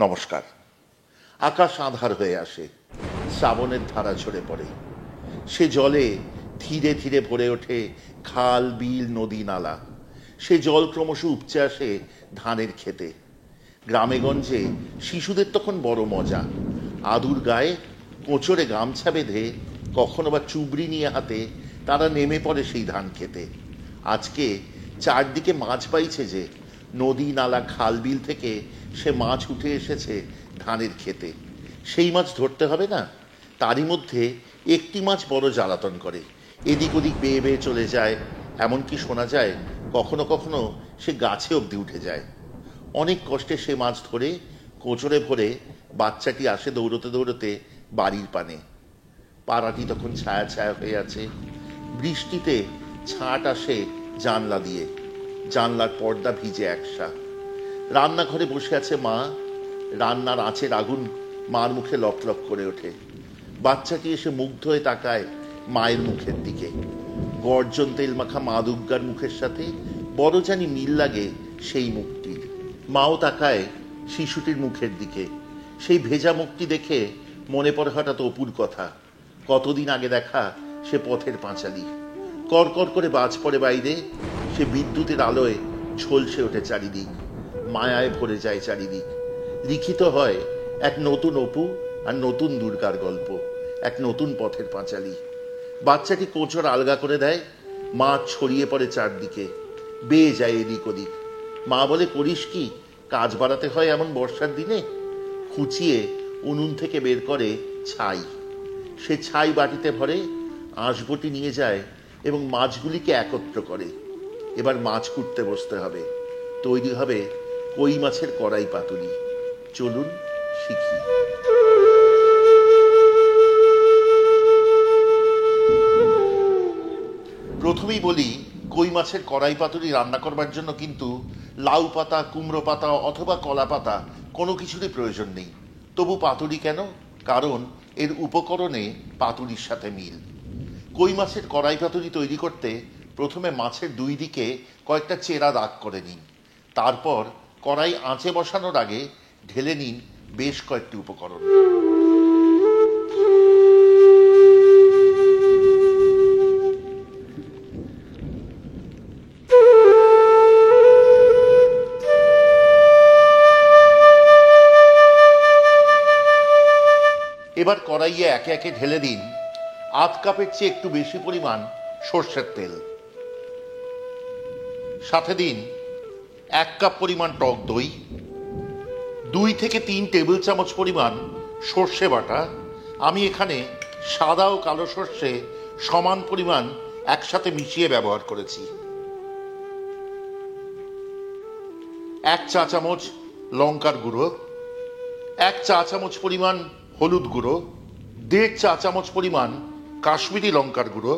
নমস্কার। আকাশ আঁধার হয়ে আসে, শ্রাবণের ধারা ঝরে পড়ে, সে জলে ধীরে ধীরে ভরে ওঠে খাল, বিল, নদী, নালা। সে জল ক্রমশ উপচে আসে ধানের খেতে। গ্রামেগঞ্জে শিশুদের তখন বড় মজা। আদুর গায়ে কোঁচড়ে গামছা বেঁধে, কখনো বা চুবড়ি নিয়ে হাতে তারা নেমে পড়ে সেই ধান খেতে। আজকে চারদিকে মাছ পাইছে যে, নদী, নালা, খাল, বিল থেকে সে মাছ উঠে এসেছে ধানের খেতে। সেই মাছ ধরতে হবে না, তারই মধ্যে একটি মাছ বড় জ্বালাতন করে, এদিক ওদিক বেয়ে বেয়ে চলে যায়। এমনকি শোনা যায় কখনো কখনো সে গাছে অবধি উঠে যায়। অনেক কষ্টে সে মাছ ধরে কোঁচড়ে ভরে বাচ্চাটি আসে দৌড়তে দৌড়তে বাড়ির পানে। পাড়াটি তখন ছায়া ছায়া হয়ে আছে। বৃষ্টিতে ছাট আসে জানলা দিয়ে, জানলার পর্দা ভিজে একসা। রান্নাঘরে বসে আছে মা, রান্নার আঁচের আগুন মার মুখে লক লক করে ওঠে। বাচ্চাটি এসে মুগ্ধ হয়ে তাকায় মায়ের মুখের দিকে। গর্জন তেল মাখা মা দুর্গার মুখের সাথে বড় জানি মিল লাগে সেই মুখটির। মাও তাকায় শিশুটির মুখের দিকে। সেই ভেজা মুখটি দেখে মনে পড়ে হঠাৎ অপুর কথা। কতদিন আগে দেখা সে পথের পাঁচালী। কড়কর করে বাজ পড়ে বাইরে, সে বিদ্যুতের আলোয় ঝলসে ওঠে চারিদিক, মায়ায় ভরে যায় চারিদিক। লিখিত হয় এক নতুন অপু আর নতুন দুর্গার গল্প, এক নতুন পথের পাঁচালী। বাচ্চাটি কোঁচড় আলগা করে দেয়, মাছ ছড়িয়ে পড়ে চারদিকে, বেয়ে যায় এদিক ওদিক। মা বলে, করিস কি, কাজ বাড়াতে হয় এমন বর্ষার দিনে? খুঁচিয়ে উনুন থেকে বের করে ছাই। সে ছাই বাটিতে ভরে, আঁশবটি নিয়ে যায় এবং মাছগুলিকে একত্র করে। এবার মাছ কুটতে বসতে হবে। তৈরি হবে কই মাছের কড়াই পাতুরি। চলুন শিখি। প্রথমেই বলি, কই মাছের কড়াই পাতুরি রান্না করবার জন্য কিন্তু লাউ পাতা, কুমড়ো পাতা অথবা কলা পাতা কোনো কিছুরই প্রয়োজন নেই। তবু পাতুরি কেন? কারণ এর উপকরণে পাতুরির সাথে মিল। কই মাছের কড়াই পাতুরি তৈরি করতে প্রথমে মাছের দুই দিকে কয়েকটা চেরা দাগ করে নিন। তারপর কড়াই আঁচে বসানোর আগে ঢেলে নিন বেশ কয়েকটি উপকরণ। এবার কড়াইয়ে একে একে ঢেলে দিন আধ কাপের চেয়ে একটু বেশি পরিমাণ সর্ষের তেল। সাথে দিন 1 কাপ পরিমাণ টক দই, 2 থেকে 3 টেবিল চামচ পরিমাণ সর্ষে বাটা। আমি এখানে সাদা ও কালো সর্ষে সমান পরিমাণ একসাথে মিশিয়ে ব্যবহার করেছি। 1 চা চামচ লঙ্কার গুঁড়ো, 1 চা চামচ পরিমাণ হলুদ গুঁড়ো, 1.5 চা চামচ পরিমাণ কাশ্মীরি লঙ্কার গুঁড়ো,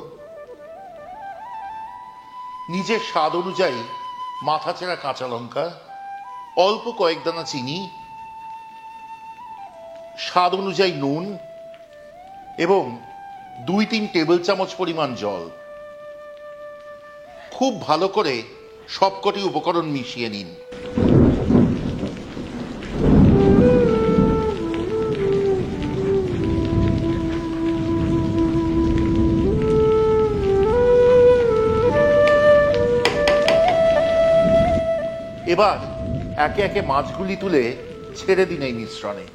নিজের স্বাদ অনুযায়ী মাথা চেরা কাঁচা লঙ্কা, অল্প কয়েক দানা চিনি, স্বাদ অনুযায়ী নুন এবং 2-3 টেবিল চামচ পরিমাণ জল। খুব ভালো করে সবকটি উপকরণ মিশিয়ে নিন। এবার একে একে মাছগুলি তুলে ছেড়ে দিন এই মিশ্রণে।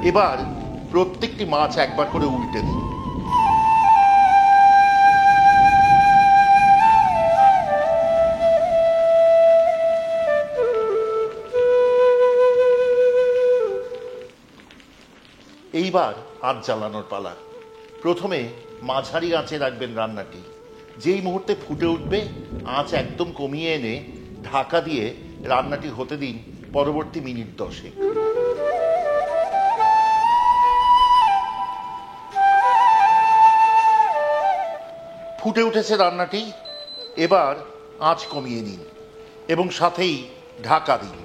এবার প্রত্যেকটি মাছ একবার করে উল্টে দিন। এইবার আঁচ জ্বালানোর পালা। প্রথমে মাঝারি আঁচে রাখবেন রান্নাটি। যেই মুহূর্তে ফুটে উঠবে আঁচ একদম কমিয়ে এনে ঢাকা দিয়ে রান্নাটি হতে দিন পরবর্তী মিনিট 10। ফুটে উঠেছে রান্নাটি, এবার আঁচ কমিয়ে নিন এবং সাথেই ঢাকা দিন।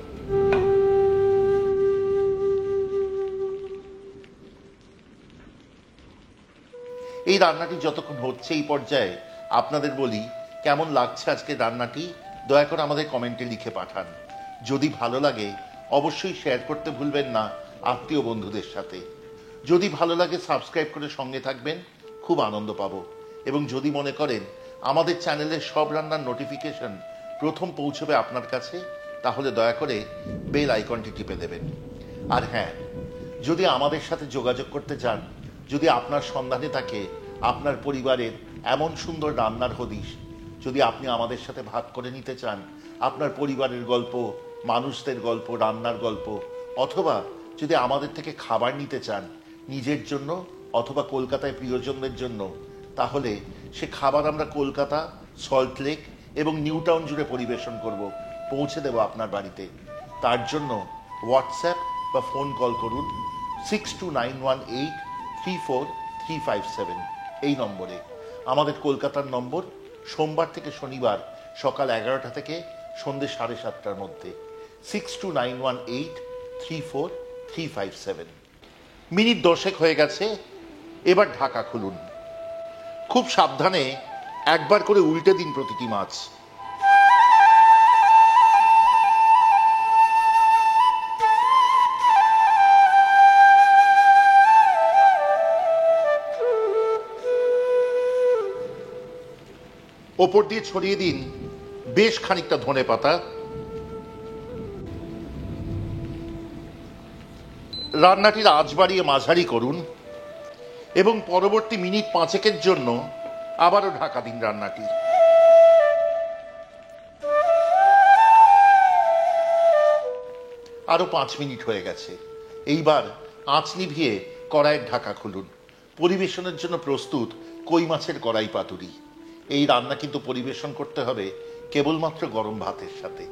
এই রান্নাটি যতক্ষণ হচ্ছে এই পর্যায়ে আপনাদের বলি কেমন লাগছে আজকে রান্নাটি দয়া করে আমাদের কমেন্টে লিখে পাঠান। যদি ভালো লাগে অবশ্যই শেয়ার করতে ভুলবেন না আত্মীয় বন্ধুদের সাথে। যদি ভালো লাগে সাবস্ক্রাইব করে সঙ্গে থাকবেন, খুব আনন্দ পাবো। এবং যদি মনে করেন আমাদের চ্যানেলের সব রান্নার নোটিফিকেশন প্রথম পৌঁছবে আপনার কাছে, তাহলে দয়া করে বেল আইকনটি টিপে দেবেন। আর হ্যাঁ, যদি আমাদের সাথে যোগাযোগ করতে চান, যদি আপনার সন্ধানে থাকে আপনার পরিবারের এমন সুন্দর রান্নার হদিশ, যদি আপনি আমাদের সাথে ভাগ করে নিতে চান আপনার পরিবারের গল্প, মানুষদের গল্প, রান্নার গল্প, অথবা যদি আমাদের থেকে খাবার নিতে চান নিজের জন্য অথবা কলকাতায় প্রিয়জনদের জন্য, তাহলে সে খাবার আমরা কলকাতা, সল্টলেক এবং নিউ টাউন জুড়ে পরিবেশন করব, পৌঁছে দেব আপনার বাড়িতে। তার জন্য হোয়াটসঅ্যাপ বা ফোন কল করুন 6291834357 এই নম্বরে। আমাদের কলকাতার নম্বর, সোমবার থেকে শনিবার সকাল 11টা থেকে সন্ধ্যে 7:30টার মধ্যে। 6291834357। মিনিট 10 হয়ে গেছে, এবার ঢাকা খুলুন। খুব সাবধানে একবার করে উল্টে দিন প্রতিটি মাছ। ওপর দিয়ে ছড়িয়ে দিন বেশ খানিকটা ধনেপাতা। রান্নাটির আঁচ বাড়িয়ে মাঝারি করুন এবং পরবর্তী মিনিট 5 জন্য আবারও ঢাকা দিন রান্নাটি। আরো 5 মিনিট হয়ে গেছে। এইবার আঁচ নিভিয়ে কড়াইয়ের ঢাকা খুলুন। পরিবেশনের জন্য প্রস্তুত কই মাছের কড়াই পাতুরি। এই রান্না কিন্তু পরিবেশন করতে হবে কেবলমাত্র গরম ভাতের সাথে।